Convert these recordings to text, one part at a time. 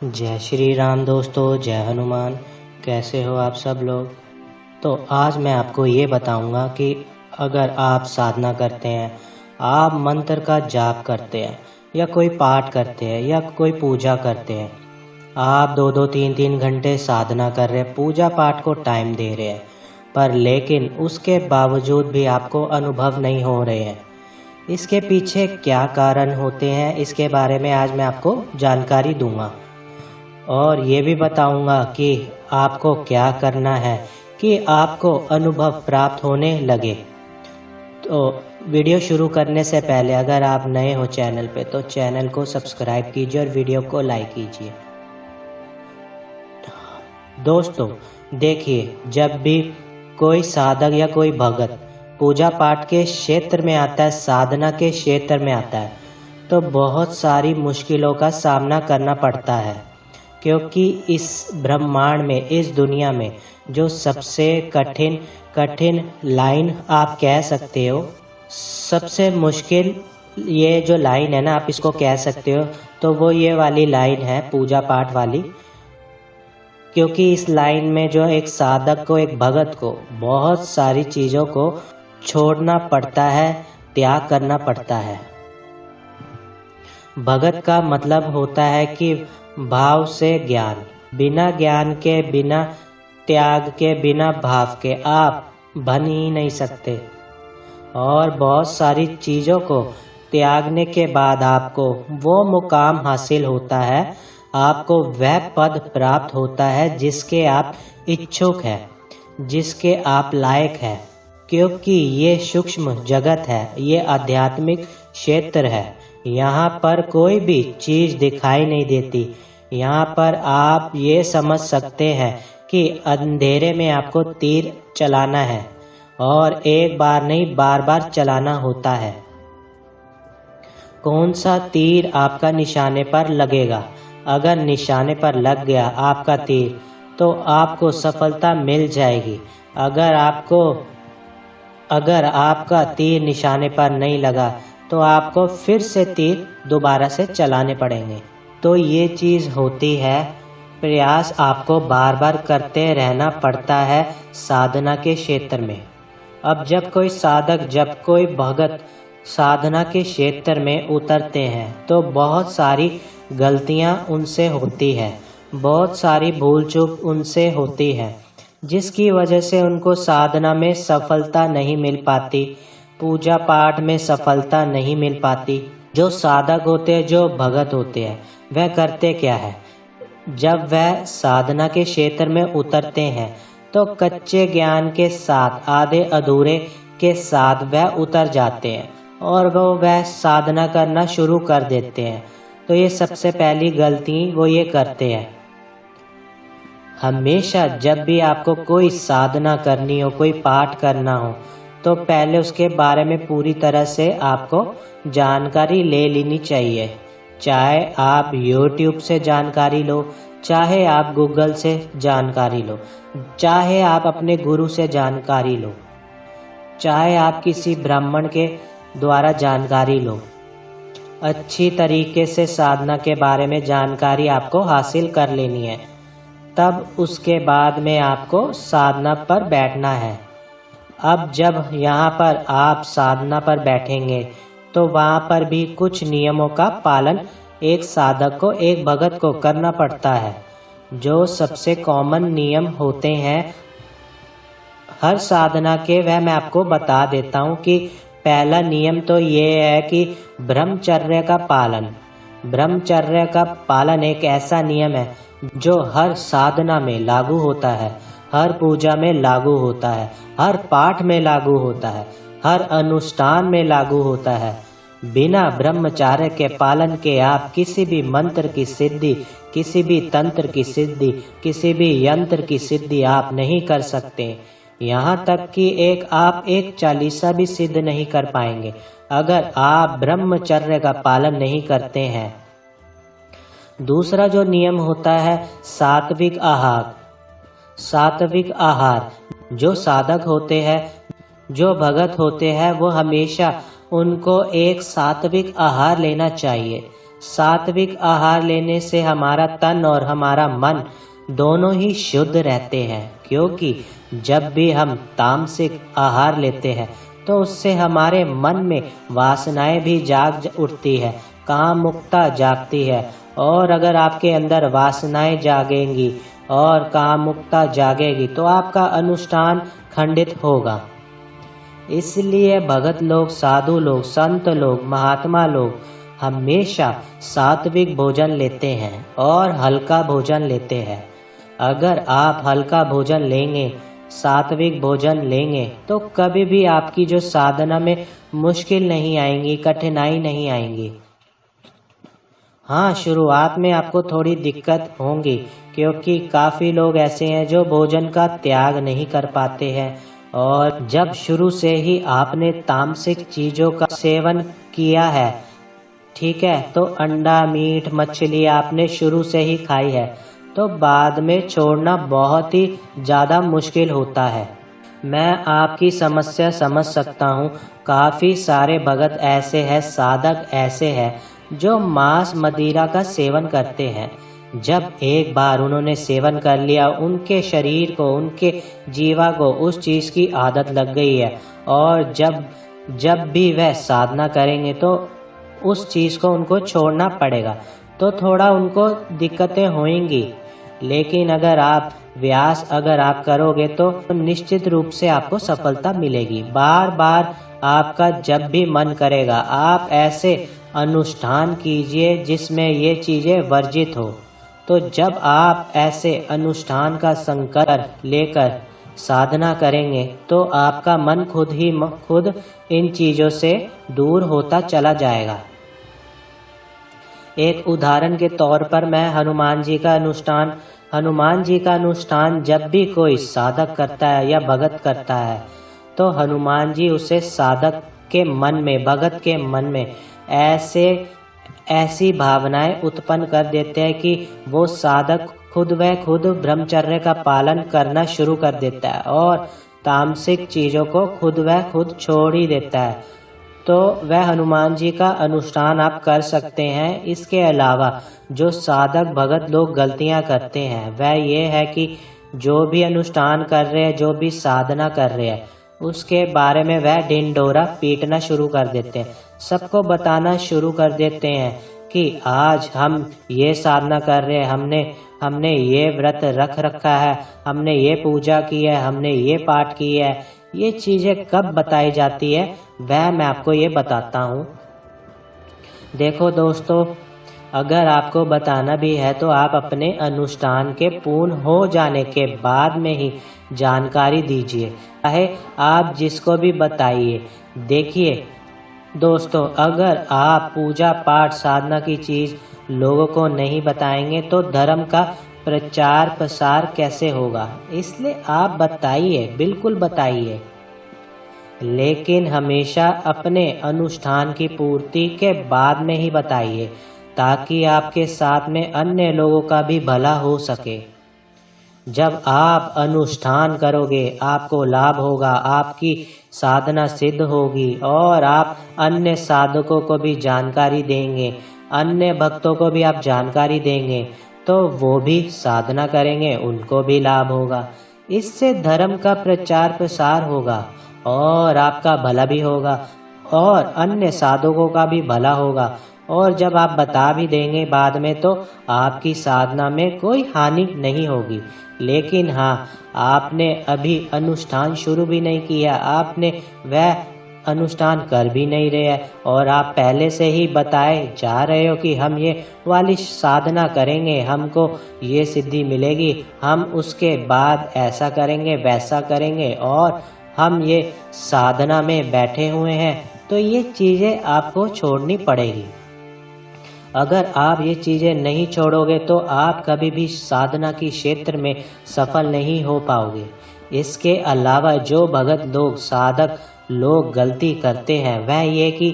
जय श्री राम दोस्तों, जय हनुमान। कैसे हो आप सब लोग। तो आज मैं आपको ये बताऊंगा कि अगर आप साधना करते हैं, आप मंत्र का जाप करते हैं या कोई पाठ करते हैं या कोई पूजा करते हैं, आप 2-2 3-3 घंटे साधना कर रहे हैं, पूजा पाठ को टाइम दे रहे हैं, पर लेकिन उसके बावजूद भी आपको अनुभव नहीं हो रहे हैं। इसके पीछे क्या कारण होते हैं, इसके बारे में आज मैं आपको जानकारी दूंगा और ये भी बताऊंगा कि आपको क्या करना है कि आपको अनुभव प्राप्त होने लगे। तो वीडियो शुरू करने से पहले अगर आप नए हो चैनल पे तो चैनल को सब्सक्राइब कीजिए और वीडियो को लाइक कीजिए। दोस्तों देखिए, जब भी कोई साधक या कोई भगत पूजा पाठ के क्षेत्र में आता है, साधना के क्षेत्र में आता है, तो बहुत सारी मुश्किलों का सामना करना पड़ता है, क्योंकि इस ब्रह्मांड में, इस दुनिया में जो सबसे कठिन लाइन आप कह सकते हो, सबसे मुश्किल ये जो लाइन है ना, आप इसको कह सकते हो, तो वो ये वाली लाइन है, पूजा पाठ वाली। क्योंकि इस लाइन में जो एक साधक को, एक भगत को बहुत सारी चीज़ों को छोड़ना पड़ता है, त्याग करना पड़ता है। भगत का मतलब होता है कि भाव से ज्ञान, बिना ज्ञान के, बिना त्याग के, बिना भाव के आप बन ही नहीं सकते। और बहुत सारी चीज़ों को त्यागने के बाद आपको वो मुकाम हासिल होता है, आपको वह पद प्राप्त होता है जिसके आप इच्छुक हैं, जिसके आप लायक हैं। क्योंकि ये सूक्ष्म जगत है, ये आध्यात्मिक क्षेत्र है, यहाँ पर कोई भी चीज़ दिखाई नहीं देती। यहाँ पर आप ये समझ सकते हैं कि अंधेरे में आपको तीर चलाना है और एक बार नहीं, बार बार चलाना होता है। कौन सा तीर आपका निशाने पर लगेगा, अगर निशाने पर लग गया आपका तीर तो आपको सफलता मिल जाएगी। अगर आपका तीर निशाने पर नहीं लगा तो आपको फिर से तीर दोबारा से चलाने पड़ेंगे। तो ये चीज़ होती है, प्रयास आपको बार बार करते रहना पड़ता है साधना के क्षेत्र में। अब जब कोई साधक, जब कोई भगत साधना के क्षेत्र में उतरते हैं तो बहुत सारी गलतियां उनसे होती है, बहुत सारी भूल चूक उनसे होती है, जिसकी वजह से उनको साधना में सफलता नहीं मिल पाती, पूजा पाठ में सफलता नहीं मिल पाती। जो साधक होते हैं, जो भगत होते हैं, वह करते क्या है, जब वह साधना के क्षेत्र में उतरते हैं तो कच्चे ज्ञान के साथ, आधे अधूरे के साथ वह उतर जाते हैं और वह साधना करना शुरू कर देते हैं। तो ये सबसे पहली गलती वो ये करते हैं। हमेशा जब भी आपको कोई साधना करनी हो, कोई पाठ करना हो, तो पहले उसके बारे में पूरी तरह से आपको जानकारी ले लेनी चाहिए। चाहे आप YouTube से जानकारी लो, चाहे आप गूगल से जानकारी लो, चाहे आप अपने गुरु से जानकारी लो, चाहे आप किसी ब्राह्मण के द्वारा जानकारी लो। अच्छी तरीके से साधना के बारे में जानकारी आपको हासिल कर लेनी है, तब उसके बाद में आपको साधना पर बैठना है। अब जब यहाँ पर आप साधना पर बैठेंगे तो वहाँ पर भी कुछ नियमों का पालन एक साधक को, एक भगत को करना पड़ता है। जो सबसे कॉमन नियम होते हैं हर साधना के, वह मैं आपको बता देता हूँ कि पहला नियम तो ये है कि ब्रह्मचर्य का पालन। ब्रह्मचर्य का पालन एक ऐसा नियम है जो हर साधना में लागू होता है, हर पूजा में लागू होता है, हर पाठ में लागू होता है, हर अनुष्ठान में लागू होता है। बिना ब्रह्मचर्य के पालन के आप किसी भी मंत्र की सिद्धि, किसी भी तंत्र की सिद्धि, किसी भी यंत्र की सिद्धि आप नहीं कर सकते। यहाँ तक कि आप एक चालीसा भी सिद्ध नहीं कर पाएंगे अगर आप ब्रह्मचर्य का पालन नहीं करते हैं। दूसरा जो नियम होता है सात्विक आहार। सात्विक आहार, जो साधक होते हैं, जो भगत होते हैं, वो हमेशा उनको एक सात्विक आहार लेना चाहिए। सात्विक आहार लेने से हमारा तन और हमारा मन दोनों ही शुद्ध रहते हैं, क्योंकि जब भी हम तामसिक आहार लेते हैं तो उससे हमारे मन में वासनाएं भी जाग उठती है, काम मुक्ता जागती है। और अगर आपके अंदर वासनाएं जागेंगी और काम मुक्ता जागेगी तो आपका अनुष्ठान खंडित होगा। इसलिए भगत लोग, साधु लोग, संत लोग, महात्मा लोग हमेशा सात्विक भोजन लेते हैं और हल्का भोजन लेते हैं। अगर आप हल्का भोजन लेंगे, सात्विक भोजन लेंगे तो कभी भी आपकी जो साधना में मुश्किल नहीं आएंगी, कठिनाई नहीं आएंगी। हाँ, शुरुआत में आपको थोड़ी दिक्कत होंगी, क्योंकि काफ़ी लोग ऐसे हैं जो भोजन का त्याग नहीं कर पाते हैं। और जब शुरू से ही आपने तामसिक चीज़ों का सेवन किया है, ठीक है, तो अंडा, मीट, मछली आपने शुरू से ही खाई है, तो बाद में छोड़ना बहुत ही ज़्यादा मुश्किल होता है। मैं आपकी समस्या समझ सकता हूँ। काफ़ी सारे भगत ऐसे हैं, साधक ऐसे हैं जो मांस मदिरा का सेवन करते हैं। जब एक बार उन्होंने सेवन कर लिया, उनके शरीर को, उनके जीवा को उस चीज़ की आदत लग गई है, और जब भी वह साधना करेंगे तो उस चीज़ को उनको छोड़ना पड़ेगा। तो थोड़ा उनको दिक्कतें होंगी, लेकिन अगर आप करोगे तो निश्चित रूप से आपको सफलता मिलेगी। बार बार आपका जब भी मन करेगा, आप ऐसे अनुष्ठान कीजिए जिसमें ये चीज़ें वर्जित हो। तो जब आप ऐसे अनुष्ठान का संकल्प लेकर साधना करेंगे तो आपका मन खुद इन चीज़ों से दूर होता चला जाएगा। एक उदाहरण के तौर पर मैं हनुमान जी का अनुष्ठान जब भी कोई साधक करता है या भगत करता है, तो हनुमान जी उसे साधक के मन में, भगत के मन में ऐसी भावनाएं उत्पन्न कर देते हैं कि वो साधक खुद ब्रह्मचर्य का पालन करना शुरू कर देता है और तामसिक चीज़ों को खुद छोड़ ही देता है। तो वह हनुमान जी का अनुष्ठान आप कर सकते हैं। इसके अलावा जो साधक भगत लोग गलतियां करते हैं वह ये है कि जो भी अनुष्ठान कर रहे हैं, जो भी साधना कर रहे हैं, उसके बारे में वह ढिंढोरा पीटना शुरू कर देते हैं, सबको बताना शुरू कर देते हैं कि आज हम ये साधना कर रहे हैं, हमने ये व्रत रख रखा है, हमने ये पूजा की है, हमने ये पाठ की है। ये चीज़ें कब बताई जाती है वह मैं आपको ये बताता हूँ। देखो दोस्तों, अगर आपको बताना भी है तो आप अपने अनुष्ठान के पूर्ण हो जाने के बाद में ही जानकारी दीजिए, चाहे आप जिसको भी बताइए। देखिए दोस्तों, अगर आप पूजा पाठ साधना की चीज़ लोगों को नहीं बताएंगे तो धर्म का प्रचार प्रसार कैसे होगा। इसलिए आप बताइए, बिल्कुल बताइए, लेकिन हमेशा अपने अनुष्ठान की पूर्ति के बाद में ही बताइए, ताकि आपके साथ में अन्य लोगों का भी भला हो सके। जब आप अनुष्ठान करोगे आपको लाभ होगा, आपकी साधना सिद्ध होगी और आप अन्य साधकों को भी जानकारी देंगे, अन्य भक्तों को भी आप जानकारी देंगे, तो वो भी साधना करेंगे, उनको भी लाभ होगा। इससे धर्म का प्रचार प्रसार होगा और आपका भला भी होगा और अन्य साधकों का भी भला होगा। और जब आप बता भी देंगे बाद में तो आपकी साधना में कोई हानि नहीं होगी। लेकिन हाँ, आपने अभी अनुष्ठान शुरू भी नहीं किया, आपने वह अनुष्ठान कर भी नहीं रहे हैं और आप पहले से ही बताए जा रहे हो कि हम ये वाली साधना करेंगे, हमको ये सिद्धि मिलेगी, हम उसके बाद ऐसा करेंगे, वैसा करेंगे और हम ये साधना में बैठे हुए हैं, तो ये चीज़ें आपको छोड़नी पड़ेगी। अगर आप ये चीज़ें नहीं छोड़ोगे तो आप कभी भी साधना की क्षेत्र में सफल नहीं हो पाओगे। इसके अलावा जो भगत लोग, साधक लोग गलती करते हैं वह ये कि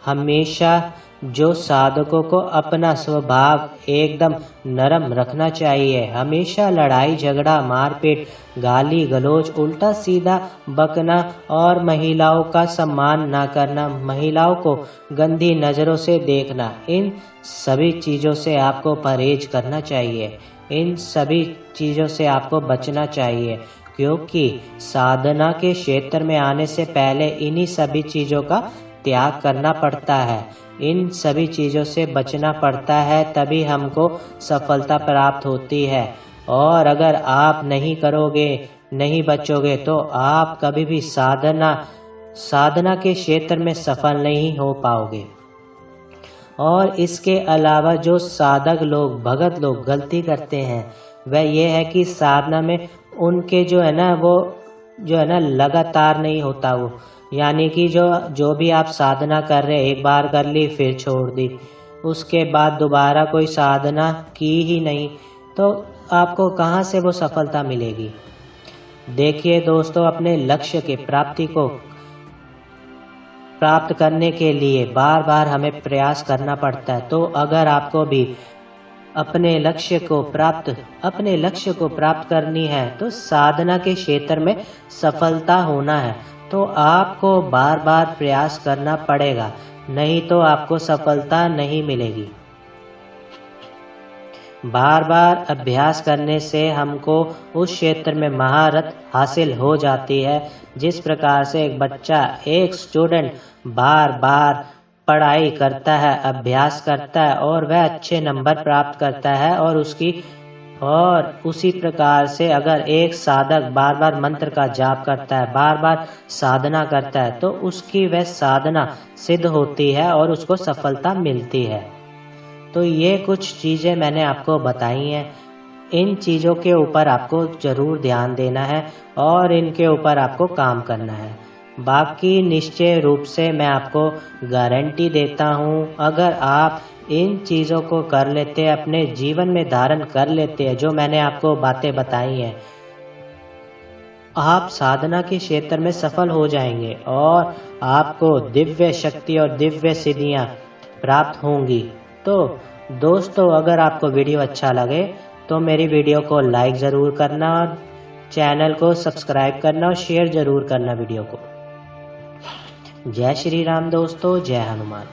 हमेशा जो साधकों को अपना स्वभाव एकदम नरम रखना चाहिए। हमेशा लड़ाई झगड़ा मारपीट गाली गलौज उल्टा सीधा बकना और महिलाओं का सम्मान न करना, महिलाओं को गंदी नज़रों से देखना, इन सभी चीज़ों से आपको परहेज करना चाहिए। इन सभी चीज़ों से आपको बचना चाहिए, क्योंकि साधना के क्षेत्र में आने से पहले इन्हीं सभी चीज़ों का त्याग करना पड़ता है। इन सभी चीज़ों से बचना पड़ता है, तभी हमको सफलता प्राप्त होती है। और अगर आप नहीं करोगे, नहीं बचोगे, तो आप कभी भी साधना के क्षेत्र में सफल नहीं हो पाओगे। और इसके अलावा जो साधक लोग, भगत लोग गलती करते हैं वह ये है कि साधना में उनके जो है ना, वो जो है ना लगातार नहीं होता वो, यानी कि जो भी आप साधना कर रहे, एक बार कर ली फिर छोड़ दी, उसके बाद दोबारा कोई साधना की ही नहीं, तो आपको कहाँ से वो सफलता मिलेगी। देखिए दोस्तों, अपने लक्ष्य के प्राप्ति को प्राप्त करने के लिए बार बार हमें प्रयास करना पड़ता है। तो अगर आपको भी अपने लक्ष्य को प्राप्त करनी है, तो साधना के क्षेत्र में सफलता होना है, तो आपको बार बार प्रयास करना पड़ेगा, नहीं तो आपको सफलता नहीं मिलेगी। बार बार अभ्यास करने से हमको उस क्षेत्र में महारत हासिल हो जाती है। जिस प्रकार से एक बच्चा, एक स्टूडेंट बार बार पढ़ाई करता है, अभ्यास करता है और वह अच्छे नंबर प्राप्त करता है, और उसी प्रकार से अगर एक साधक बार बार मंत्र का जाप करता है, बार बार साधना करता है, तो उसकी वह साधना सिद्ध होती है और उसको सफलता मिलती है। तो ये कुछ चीज़ें मैंने आपको बताई हैं। इन चीज़ों के ऊपर आपको ज़रूर ध्यान देना है और इनके ऊपर आपको काम करना है। बाकी निश्चय रूप से मैं आपको गारंटी देता हूँ, अगर आप इन चीज़ों को कर लेते, अपने जीवन में धारण कर लेते हैं, जो मैंने आपको बातें बताई हैं, आप साधना के क्षेत्र में सफल हो जाएंगे और आपको दिव्य शक्ति और दिव्य सिद्धियाँ प्राप्त होंगी। तो दोस्तों, अगर आपको वीडियो अच्छा लगे तो मेरी वीडियो को लाइक ज़रूर करना, चैनल को सब्सक्राइब करना और शेयर ज़रूर करना वीडियो को। जय श्री राम दोस्तों, जय हनुमान।